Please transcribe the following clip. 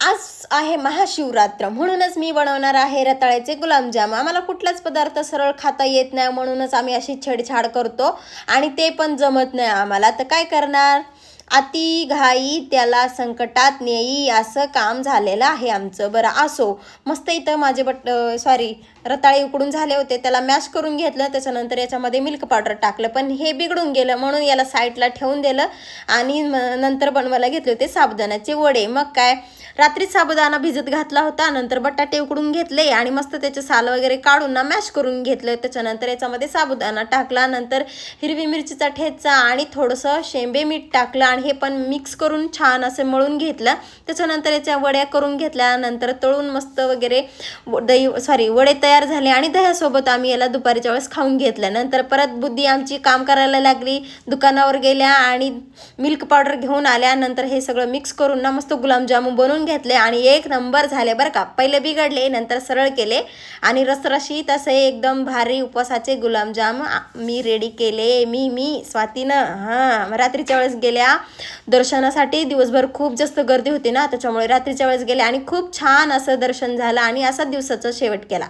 आज आहे महाशिवरात्र, म्हणूनच मी बनवणार आहे रताळ्याचे गुलाबजाम. आम्हाला कुठलाच पदार्थ सरळ खाता येत नाही, म्हणूनच आम्ही अशी छेडछाड करतो आणि ते पण जमत नाही आम्हाला. तर काय करणार, अति घाई त्याला संकटात नेई, असं काम झालेलं आहे आमचं. बरं असो, मस्त इथं माझे रताळे उकडून झाले होते, त्याला मॅश करून घेतलं. त्याच्यानंतर याच्यामध्ये मिल्क पावडर टाकलं, पण हे बिघडून गेलं म्हणून याला साईडला ठेवून दिलं आणि नंतर बनवायला घेतले होते साबुदाण्याचे वडे. मग काय, रात्रीच साबुदाणा भिजत घातला होता, नंतर बटाटे उकडून घेतले आणि मस्त त्याचे साल वगैरे काढून ना मॅश करून घेतलं. त्याच्यानंतर याच्यामध्ये साबुदाणा टाकला, नंतर हिरवी मिरचीचा ठेचा आणि थोडंसं शेंबे मीठ टाकलं आणि हे पण मिक्स करून छान असं मळून घेतलं. त्याच्यानंतर याच्या वड्या करून घेतल्या, नंतर तळून मस्त वगैरे वडे तयार झाले आणि दह्यासोबत आम्ही याला दुपारीच्या वेळेस खाऊन घेतलं. नंतर परत बुद्धी आमची काम करायला लागली, दुकानावर गेल्या आणि मिल्क पावडर घेऊन आल्या. नंतर हे सगळं मिक्स करून ना मस्त गुलाबजामुन बनवून घेतले आणि एक नंबर झाले बरं का. पहिले बिघडले, नंतर सरळ केले आणि रसरशीत असे एकदम भारी उपवासाचे गुलाबजाम मी रेडी केले. मी स्वातीनं रात्रीच्या वेळेस गेल्या दर्शनासाठी. दिवसभर खूप जास्त गर्दी होती ना, त्याच्यामुळे रात्रीच्या वेळेस गेले आणि खूप छान असं दर्शन झालं आणि असा दिवसाचा शेवट केला.